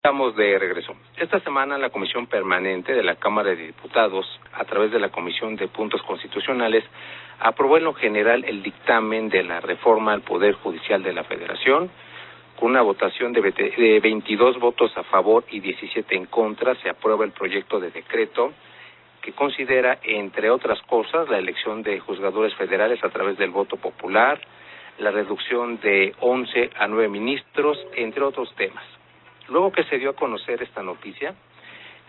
Estamos de regreso. Esta semana la Comisión Permanente de la Cámara de Diputados, a través de la Comisión de Puntos Constitucionales, aprobó en lo general el dictamen de la reforma al Poder Judicial de la Federación. Con una votación de 22 votos a favor y 17 en contra, se aprueba el proyecto de decreto que considera, entre otras cosas, la elección de juzgadores federales a través del voto popular, la reducción de 11 a 9 ministros, entre otros temas. Luego que se dio a conocer esta noticia,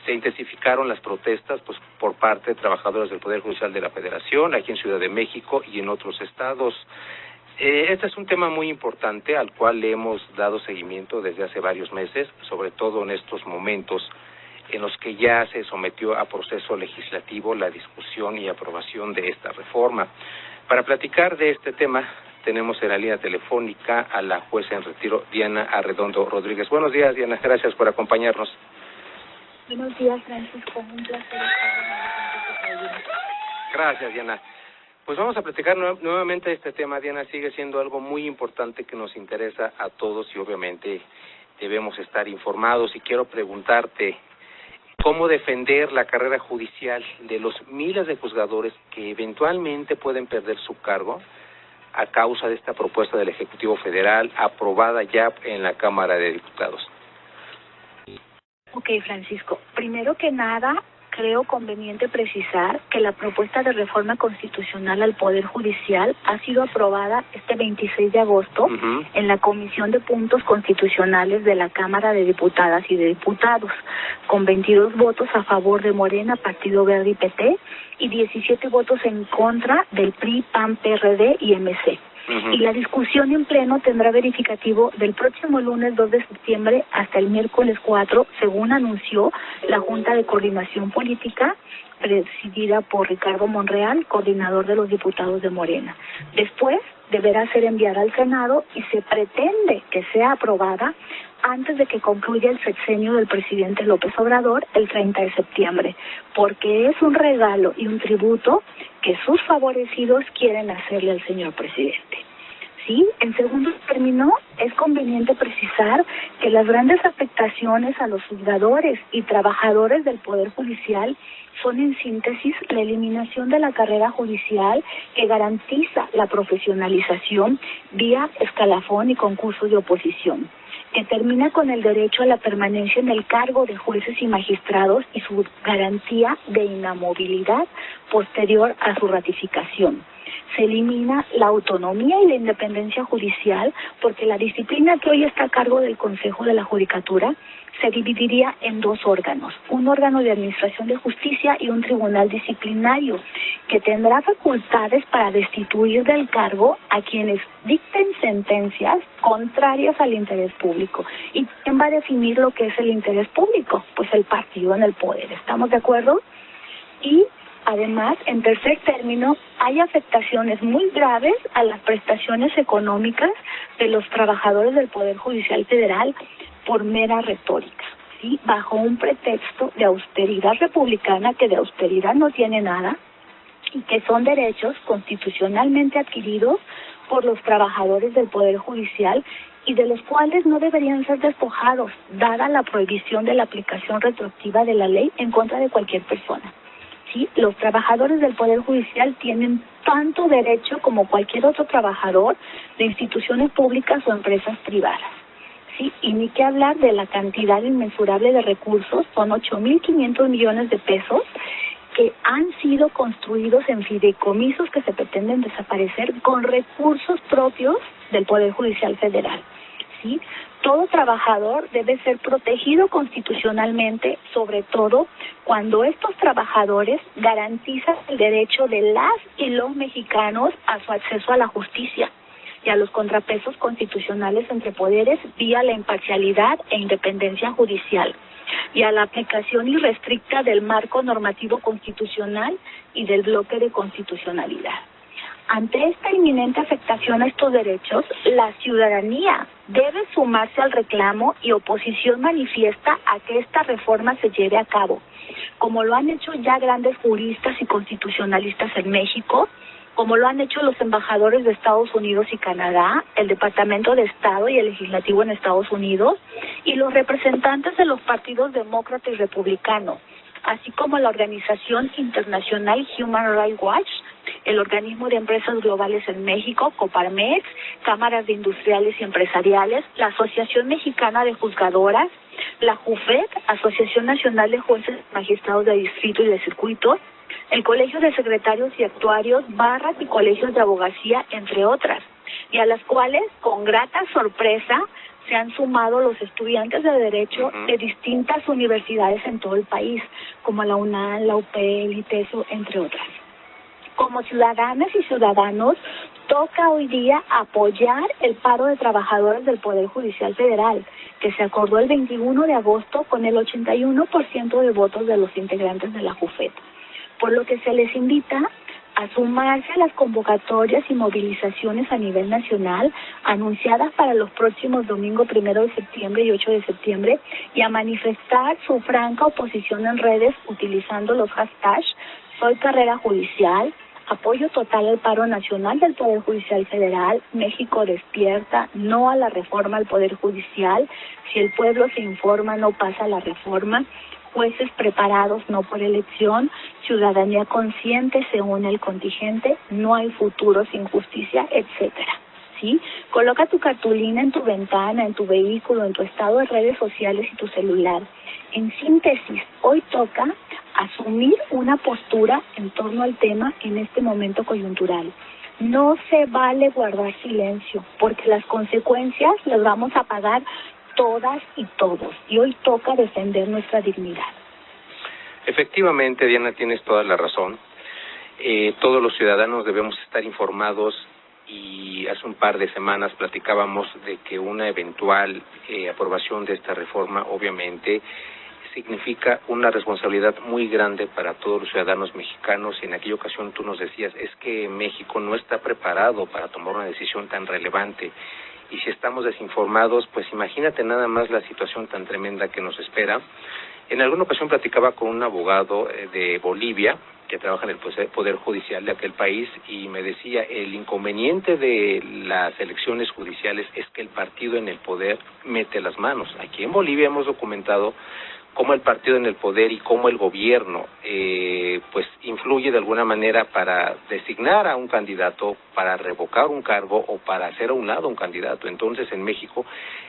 se intensificaron las protestas por parte de trabajadores del Poder Judicial de la Federación, aquí en Ciudad de México y en otros estados. Este es un tema muy importante al cual le hemos dado seguimiento desde hace varios meses, sobre todo en estos momentos en los que ya se sometió a proceso legislativo la discusión y aprobación de esta reforma. Para platicar de este tema, tenemos en la línea telefónica a la jueza en retiro, Diana Arredondo Rodríguez. Buenos días, Diana, gracias por acompañarnos. Buenos días, Francisco, un placer estar en el. Gracias, Diana. Pues vamos a platicar nuevamente de este tema. Diana, sigue siendo algo muy importante que nos interesa a todos y obviamente debemos estar informados, y quiero preguntarte cómo defender la carrera judicial de los miles de juzgadores que eventualmente pueden perder su cargo a causa de esta propuesta del Ejecutivo Federal aprobada ya en la Cámara de Diputados. Ok, Francisco. Primero que nada, creo conveniente precisar que la propuesta de reforma constitucional al Poder Judicial ha sido aprobada este 26 de agosto en la Comisión de Puntos Constitucionales de la Cámara de Diputadas y de Diputados, con 22 votos a favor de Morena, Partido Verde y PT, y 17 votos en contra del PRI, PAN, PRD y MC. Y la discusión en pleno tendrá verificativo del próximo lunes 2 de septiembre hasta el miércoles 4, según anunció la Junta de Coordinación Política, presidida por Ricardo Monreal, coordinador de los diputados de Morena. Después deberá ser enviada al Senado y se pretende que sea aprobada antes de que concluya el sexenio del presidente López Obrador el 30 de septiembre, porque es un regalo y un tributo que sus favorecidos quieren hacerle al señor presidente. Sí, en segundo término, es conveniente precisar que las grandes afectaciones a los juzgadores y trabajadores del Poder Judicial son, en síntesis, la eliminación de la carrera judicial que garantiza la profesionalización vía escalafón y concurso de oposición, que termina con el derecho a la permanencia en el cargo de jueces y magistrados y su garantía de inamovilidad posterior a su ratificación. Se elimina la autonomía y la independencia judicial porque la disciplina que hoy está a cargo del Consejo de la Judicatura se dividiría en dos órganos, un órgano de administración de justicia y un tribunal disciplinario, que tendrá facultades para destituir del cargo a quienes dicten sentencias contrarias al interés público. ¿Y quién va a definir lo que es el interés público? Pues el partido en el poder, ¿estamos de acuerdo? Y además, en tercer término, hay afectaciones muy graves a las prestaciones económicas de los trabajadores del Poder Judicial Federal por mera retórica, ¿sí? Bajo un pretexto de austeridad republicana, que de austeridad no tiene nada, y que son derechos constitucionalmente adquiridos por los trabajadores del Poder Judicial y de los cuales no deberían ser despojados, dada la prohibición de la aplicación retroactiva de la ley en contra de cualquier persona. Sí, los trabajadores del Poder Judicial tienen tanto derecho como cualquier otro trabajador de instituciones públicas o empresas privadas. Sí, y ni que hablar de la cantidad inmensurable de recursos, son 8.500 millones de pesos que han sido construidos en fideicomisos que se pretenden desaparecer con recursos propios del Poder Judicial Federal. ¿Sí? Todo trabajador debe ser protegido constitucionalmente, sobre todo cuando estos trabajadores garantizan el derecho de las y los mexicanos a su acceso a la justicia y a los contrapesos constitucionales entre poderes vía la imparcialidad e independencia judicial, y a la aplicación irrestricta del marco normativo constitucional y del bloque de constitucionalidad. Ante esta inminente afectación a estos derechos, la ciudadanía debe sumarse al reclamo y oposición manifiesta a que esta reforma se lleve a cabo, como lo han hecho ya grandes juristas y constitucionalistas en México, como lo han hecho los embajadores de Estados Unidos y Canadá, el Departamento de Estado y el Legislativo en Estados Unidos, y los representantes de los partidos demócrata y republicano, así como la organización internacional Human Rights Watch, el Organismo de Empresas Globales en México, Coparmex, cámaras de industriales y empresariales, la Asociación Mexicana de Juzgadoras, la JUFET, Asociación Nacional de Jueces y Magistrados de Distrito y de Circuito, el Colegio de Secretarios y Actuarios, barras y colegios de abogacía, entre otras, y a las cuales, con grata sorpresa, se han sumado los estudiantes de Derecho de distintas universidades en todo el país, como la UNAM, la UP, el ITESO, entre otras. Como ciudadanas y ciudadanos, toca hoy día apoyar el paro de trabajadores del Poder Judicial Federal, que se acordó el 21 de agosto con el 81% de votos de los integrantes de la JUFET, por lo que se les invita a sumarse a las convocatorias y movilizaciones a nivel nacional anunciadas para los próximos domingos 1 de septiembre y 8 de septiembre y a manifestar su franca oposición en redes utilizando los hashtags Soy Carrera Judicial, apoyo total al paro nacional del Poder Judicial Federal, México despierta, no a la reforma al Poder Judicial, si el pueblo se informa no pasa la reforma, jueces preparados no por elección, ciudadanía consciente se une al contingente, no hay futuro sin justicia, etcétera. ¿Sí? Coloca tu cartulina en tu ventana, en tu vehículo, en tu estado de redes sociales y tu celular. En síntesis, hoy toca asumir una postura en torno al tema en este momento coyuntural. No se vale guardar silencio, porque las consecuencias las vamos a pagar todas y todos, y hoy toca defender nuestra dignidad. Efectivamente, Diana, tienes toda la razón. Todos los ciudadanos debemos estar informados y hace un par de semanas platicábamos de que una eventual aprobación de esta reforma obviamente significa una responsabilidad muy grande para todos los ciudadanos mexicanos y en aquella ocasión tú nos decías, es que México no está preparado para tomar una decisión tan relevante y si estamos desinformados, pues imagínate nada más la situación tan tremenda que nos espera. En alguna ocasión platicaba con un abogado de Bolivia que trabaja en el Poder Judicial de aquel país y me decía, el inconveniente de las elecciones judiciales es que el partido en el poder mete las manos. Aquí en Bolivia hemos documentado cómo el partido en el poder y cómo el gobierno pues influye de alguna manera para designar a un candidato, para revocar un cargo o para hacer a un lado un candidato. Entonces en México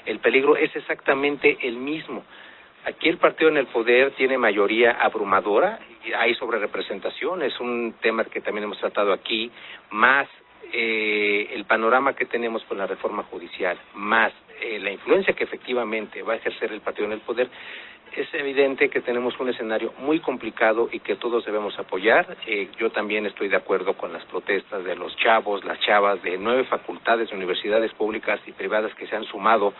el peligro es exactamente el mismo. Aquí el partido en el poder tiene mayoría abrumadora, hay sobrerepresentación, es un tema que también hemos tratado aquí, más el panorama que tenemos con la reforma judicial, más la influencia que efectivamente va a ejercer el partido en el poder, es evidente que tenemos un escenario muy complicado y que todos debemos apoyar. Yo también estoy de acuerdo con las protestas de los chavos, las chavas de 9 facultades de universidades públicas y privadas que se han sumado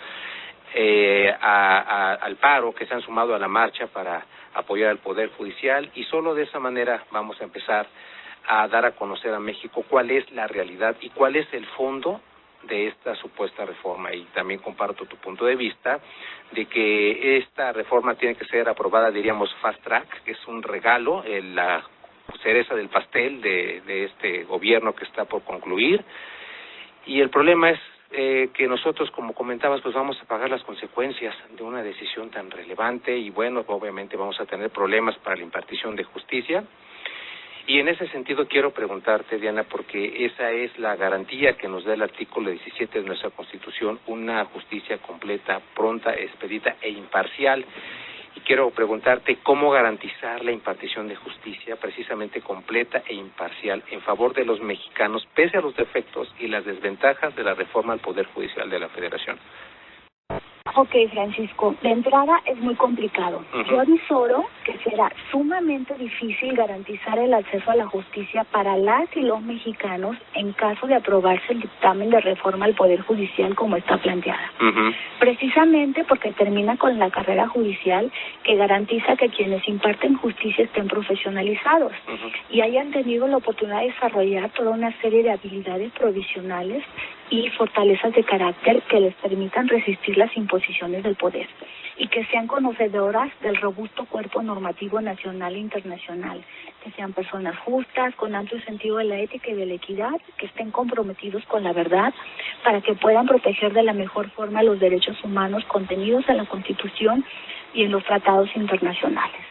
al paro, que se han sumado a la marcha para apoyar al Poder Judicial y solo de esa manera vamos a empezar a dar a conocer a México cuál es la realidad y cuál es el fondo de esta supuesta reforma. Y también comparto tu punto de vista de que esta reforma tiene que ser aprobada, diríamos, fast track, que es un regalo, la cereza del pastel de este gobierno que está por concluir. Y el problema es que nosotros, como comentabas, pues vamos a pagar las consecuencias de una decisión tan relevante y bueno, obviamente vamos a tener problemas para la impartición de justicia. Y en ese sentido quiero preguntarte, Diana, porque esa es la garantía que nos da el artículo 17 de nuestra Constitución, una justicia completa, pronta, expedita e imparcial. Y quiero preguntarte cómo garantizar la impartición de justicia precisamente completa e imparcial en favor de los mexicanos, pese a los defectos y las desventajas de la reforma al Poder Judicial de la Federación. Ok, Francisco, de entrada es muy complicado. Yo avisoro que será sumamente difícil garantizar el acceso a la justicia para las y los mexicanos en caso de aprobarse el dictamen de reforma al Poder Judicial como está planteada. Precisamente porque termina con la carrera judicial que garantiza que quienes imparten justicia estén profesionalizados y hayan tenido la oportunidad de desarrollar toda una serie de habilidades provisionales y fortalezas de carácter que les permitan resistir las imposiciones del poder. y que sean conocedoras del robusto cuerpo normativo nacional e internacional, que sean personas justas, con amplio sentido de la ética y de la equidad, que estén comprometidos con la verdad, para que puedan proteger de la mejor forma los derechos humanos contenidos en la Constitución y en los tratados internacionales.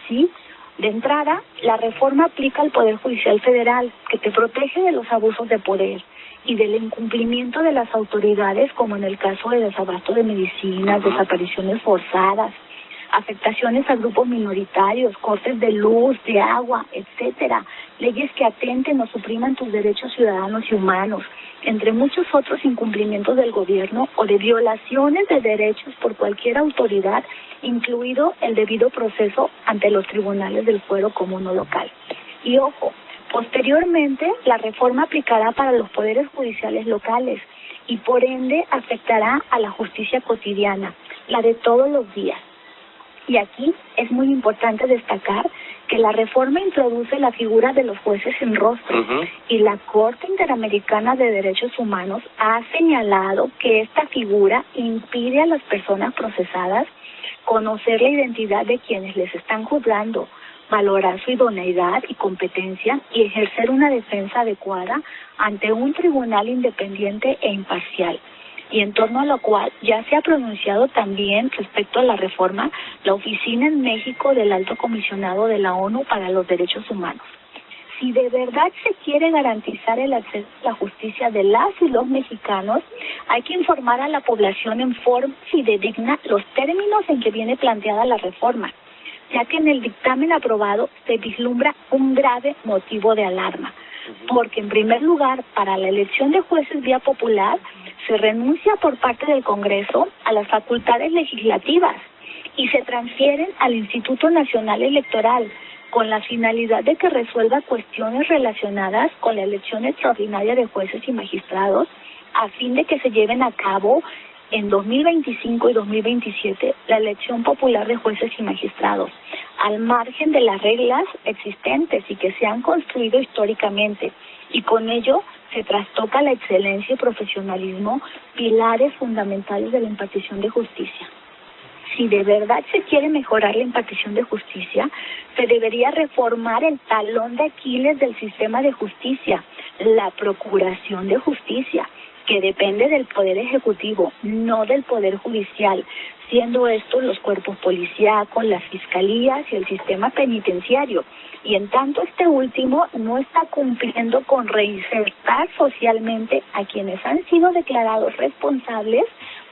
¿Sí? De entrada, la reforma aplica al Poder Judicial Federal, que te protege de los abusos de poder y del incumplimiento de las autoridades, como en el caso de desabasto de medicinas, desapariciones forzadas, afectaciones a grupos minoritarios, cortes de luz, de agua, etcétera, leyes que atenten o supriman tus derechos ciudadanos y humanos, entre muchos otros incumplimientos del gobierno o de violaciones de derechos por cualquier autoridad, incluido el debido proceso ante los tribunales del fuero común o local. Y ojo, posteriormente la reforma aplicará para los poderes judiciales locales y por ende afectará a la justicia cotidiana, la de todos los días. Y aquí es muy importante destacar que la reforma introduce la figura de los jueces sin rostro y la Corte Interamericana de Derechos Humanos ha señalado que esta figura impide a las personas procesadas conocer la identidad de quienes les están juzgando, valorar su idoneidad y competencia y ejercer una defensa adecuada ante un tribunal independiente e imparcial, y en torno a lo cual ya se ha pronunciado también respecto a la reforma la Oficina en México del Alto Comisionado de la ONU para los Derechos Humanos. Si de verdad se quiere garantizar el acceso a la justicia de las y los mexicanos, hay que informar a la población en forma fidedigna los términos en que viene planteada la reforma, ya que en el dictamen aprobado se vislumbra un grave motivo de alarma, porque en primer lugar, para la elección de jueces vía popular, se renuncia por parte del Congreso a las facultades legislativas y se transfieren al Instituto Nacional Electoral con la finalidad de que resuelva cuestiones relacionadas con la elección extraordinaria de jueces y magistrados a fin de que se lleven a cabo en 2025 y 2027 la elección popular de jueces y magistrados, al margen de las reglas existentes y que se han construido históricamente, y con ello se trastoca la excelencia y profesionalismo, pilares fundamentales de la impartición de justicia. Si de verdad se quiere mejorar la impartición de justicia, se debería reformar el talón de Aquiles del sistema de justicia, la Procuración de Justicia, que depende del Poder Ejecutivo, no del Poder Judicial, siendo estos los cuerpos policíacos, las fiscalías y el sistema penitenciario. Y en tanto este último no está cumpliendo con reinsertar socialmente a quienes han sido declarados responsables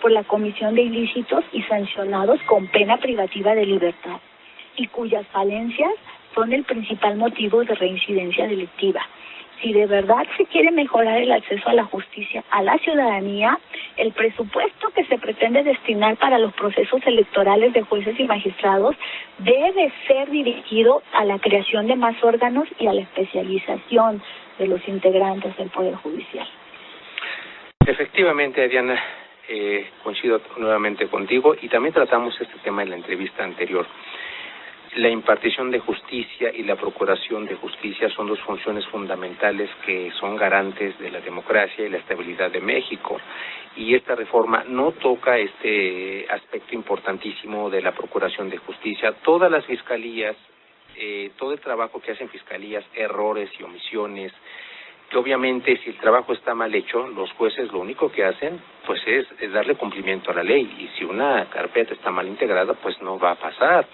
por la comisión de ilícitos y sancionados con pena privativa de libertad, y cuyas falencias son el principal motivo de reincidencia delictiva. Si de verdad se quiere mejorar el acceso a la justicia a la ciudadanía, el presupuesto que se pretende destinar para los procesos electorales de jueces y magistrados debe ser dirigido a la creación de más órganos y a la especialización de los integrantes del Poder Judicial. Efectivamente, Diana, coincido nuevamente contigo y también tratamos este tema en la entrevista anterior. La impartición de justicia y la procuración de justicia son dos funciones fundamentales que son garantes de la democracia y la estabilidad de México. Y esta reforma no toca este aspecto importantísimo de la procuración de justicia. Todas las fiscalías, todo el trabajo que hacen fiscalías, errores y omisiones, que obviamente si el trabajo está mal hecho, los jueces lo único que hacen pues es darle cumplimiento a la ley. Y si una carpeta está mal integrada, pues no va a pasar.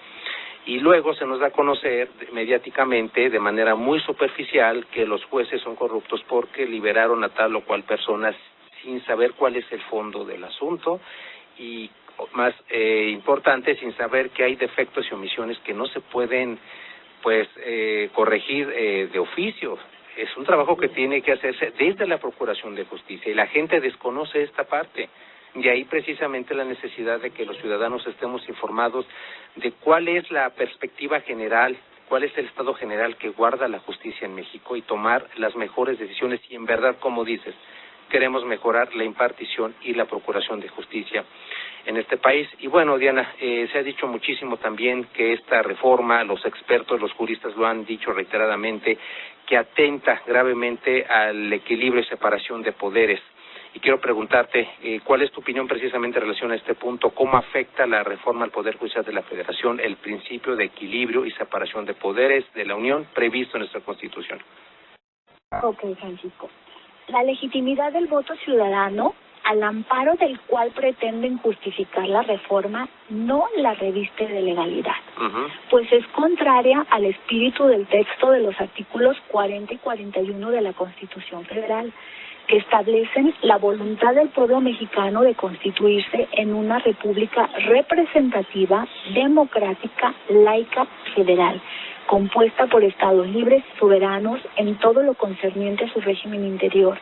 Y luego se nos da a conocer mediáticamente de manera muy superficial que los jueces son corruptos porque liberaron a tal o cual persona sin saber cuál es el fondo del asunto y más importante, sin saber que hay defectos y omisiones que no se pueden corregir de oficio. Es un trabajo que tiene que hacerse desde la Procuración de Justicia y la gente desconoce esta parte. De ahí precisamente la necesidad de que los ciudadanos estemos informados de cuál es la perspectiva general, cuál es el estado general que guarda la justicia en México y tomar las mejores decisiones si en verdad, como dices, queremos mejorar la impartición y la procuración de justicia en este país. Y bueno, Diana, se ha dicho muchísimo también que esta reforma, los expertos, los juristas lo han dicho reiteradamente, que atenta gravemente al equilibrio y separación de poderes Y quiero preguntarte, ¿cuál es tu opinión precisamente en relación a este punto? ¿Cómo afecta la reforma al Poder Judicial de la Federación el principio de equilibrio y separación de poderes de la Unión previsto en nuestra Constitución? Ok, Francisco. La legitimidad del voto ciudadano, al amparo del cual pretenden justificar la reforma, no la reviste de legalidad, pues es contraria al espíritu del texto de los artículos 40 y 41 de la Constitución Federal, que establecen la voluntad del pueblo mexicano de constituirse en una república representativa, democrática, laica, federal, compuesta por estados libres y soberanos en todo lo concerniente a su régimen interior,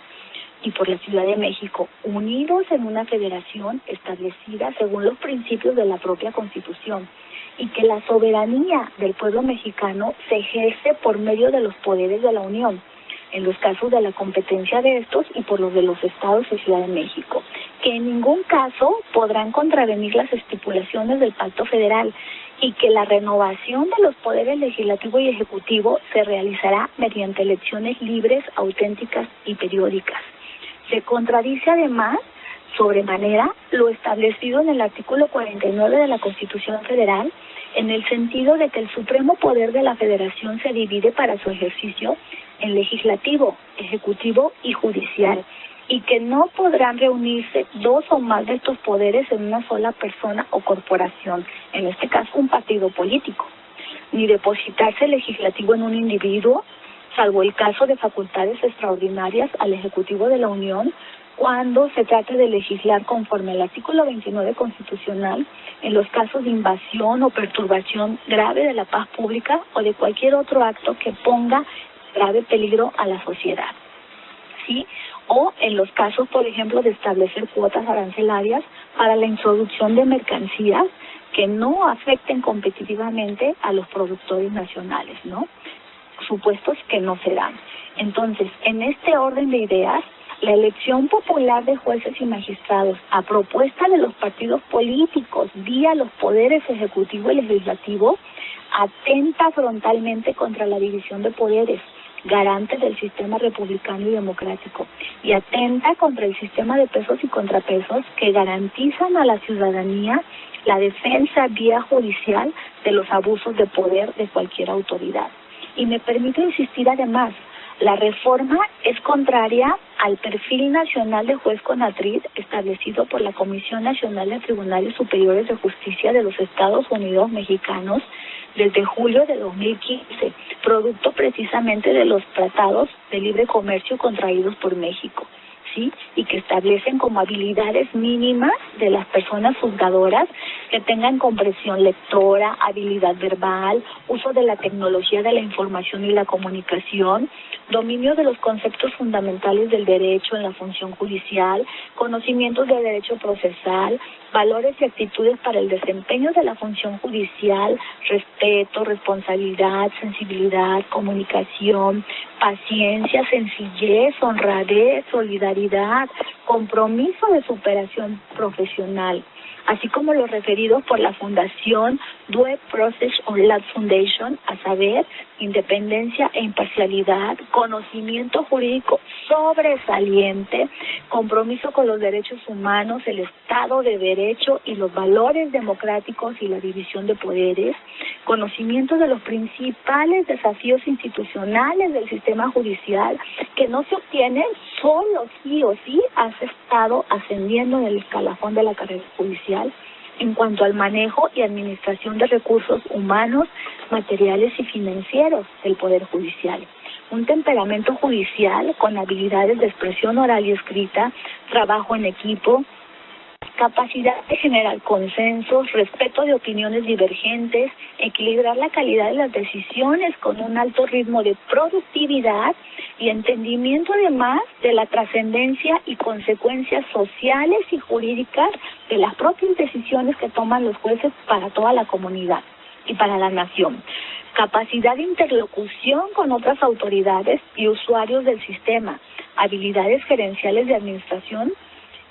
y por la Ciudad de México, unidos en una federación establecida según los principios de la propia Constitución, y que la soberanía del pueblo mexicano se ejerce por medio de los poderes de la Unión, en los casos de la competencia de estos y por los de los estados y Ciudad de México, que en ningún caso podrán contravenir las estipulaciones del Pacto Federal, y que la renovación de los poderes legislativo y ejecutivo se realizará mediante elecciones libres, auténticas y periódicas. Se contradice además sobremanera lo establecido en el artículo 49 de la Constitución Federal, en el sentido de que el supremo poder de la Federación se divide para su ejercicio en legislativo, ejecutivo y judicial, y que no podrán reunirse dos o más de estos poderes en una sola persona o corporación, en este caso un partido político, ni depositarse el legislativo en un individuo, salvo el caso de facultades extraordinarias al Ejecutivo de la Unión, cuando se trate de legislar conforme al artículo 29 constitucional en los casos de invasión o perturbación grave de la paz pública o de cualquier otro acto que ponga grave peligro a la sociedad, ¿sí? O en los casos, por ejemplo, de establecer cuotas arancelarias para la introducción de mercancías que no afecten competitivamente a los productores nacionales, ¿no? Supuestos que no se dan. Entonces, en este orden de ideas, la elección popular de jueces y magistrados a propuesta de los partidos políticos vía los poderes ejecutivo y legislativo atenta frontalmente contra la división de poderes, garante del sistema republicano y democrático, y atenta contra el sistema de pesos y contrapesos que garantizan a la ciudadanía la defensa vía judicial de los abusos de poder de cualquier autoridad. Y me permito insistir además, la reforma es contraria al perfil nacional de juez CONATRID establecido por la Comisión Nacional de Tribunales Superiores de Justicia de los Estados Unidos Mexicanos desde julio de 2015, producto precisamente de los tratados de libre comercio contraídos por México, ¿sí? Y que establecen como habilidades mínimas de las personas juzgadoras que tengan comprensión lectora, habilidad verbal, uso de la tecnología de la información y la comunicación, dominio de los conceptos fundamentales del derecho en la función judicial, conocimientos de derecho procesal, valores y actitudes para el desempeño de la función judicial, respeto, responsabilidad, sensibilidad, comunicación, paciencia, sencillez, honradez, solidaridad, compromiso de superación profesional, así como los referidos por la Fundación Due Process of Law Foundation, a saber, independencia e imparcialidad, conocimiento jurídico sobresaliente, compromiso con los derechos humanos, el Estado de Derecho y los valores democráticos y la división de poderes, conocimiento de los principales desafíos institucionales del sistema judicial que no se obtienen solo sí o sí has estado ascendiendo en el escalafón de la carrera judicial en cuanto al manejo y administración de recursos humanos, materiales y financieros del Poder Judicial. Un temperamento judicial con habilidades de expresión oral y escrita, trabajo en equipo, capacidad de generar consensos, respeto de opiniones divergentes, equilibrar la calidad de las decisiones con un alto ritmo de productividad y entendimiento además de la trascendencia y consecuencias sociales y jurídicas de las propias decisiones que toman los jueces para toda la comunidad y para la nación. Capacidad de interlocución con otras autoridades y usuarios del sistema, habilidades gerenciales de administración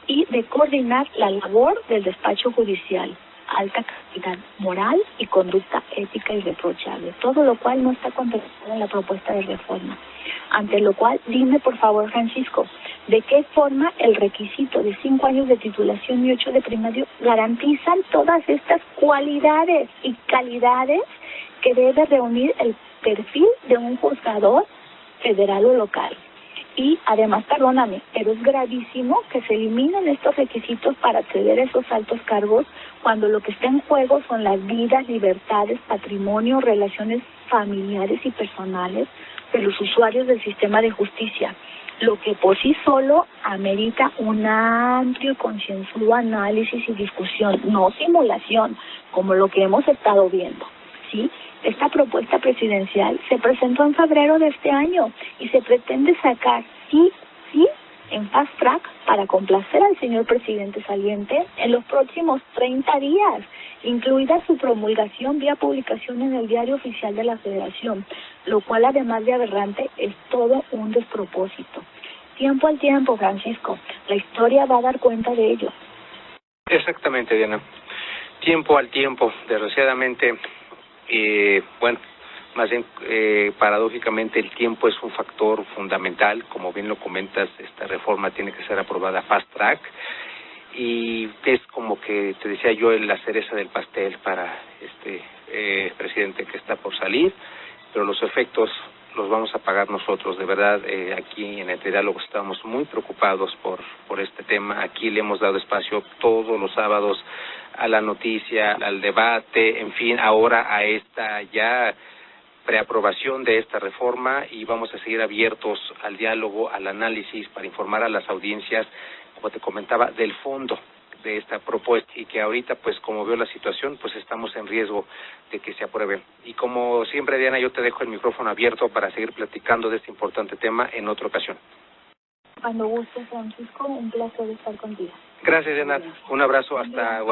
y de coordinar la labor del despacho judicial, alta calidad moral y conducta ética irreprochable, todo lo cual no está contemplado en la propuesta de reforma. Ante lo cual, dime por favor, Francisco, ¿de qué forma el requisito de 5 años de titulación y 8 de primario garantizan todas estas cualidades y calidades que debe reunir el perfil de un juzgador federal o local? Y además, perdóname, pero es gravísimo que se eliminen estos requisitos para acceder a esos altos cargos cuando lo que está en juego son las vidas, libertades, patrimonio, relaciones familiares y personales de los usuarios del sistema de justicia, lo que por sí solo amerita un amplio y concienzudo análisis y discusión, no simulación, como lo que hemos estado viendo, ¿sí? Esta propuesta presidencial se presentó en febrero de este año y se pretende sacar, sí, en fast track para complacer al señor presidente saliente en los próximos 30 días, incluida su promulgación vía publicación en el Diario Oficial de la Federación, lo cual además de aberrante es todo un despropósito. Tiempo al tiempo, Francisco, la historia va a dar cuenta de ello. Exactamente, Diana. Tiempo al tiempo, desgraciadamente. Bueno, más bien paradójicamente el tiempo es un factor fundamental. Como bien lo comentas, esta reforma tiene que ser aprobada fast track y es como que te decía yo la cereza del pastel para este presidente que está por salir, pero los efectos los vamos a pagar nosotros. De verdad, aquí en Entre Diálogos estamos muy preocupados por este tema. Aquí le hemos dado espacio todos los sábados a la noticia, al debate, en fin, ahora a esta ya preaprobación de esta reforma, y vamos a seguir abiertos al diálogo, al análisis, para informar a las audiencias, como te comentaba, del fondo de esta propuesta, y que ahorita, pues como veo la situación, pues estamos en riesgo de que se apruebe. Y como siempre, Diana, yo te dejo el micrófono abierto para seguir platicando de este importante tema en otra ocasión. Cuando guste, Francisco, un placer estar contigo. Gracias, Diana. Un abrazo hasta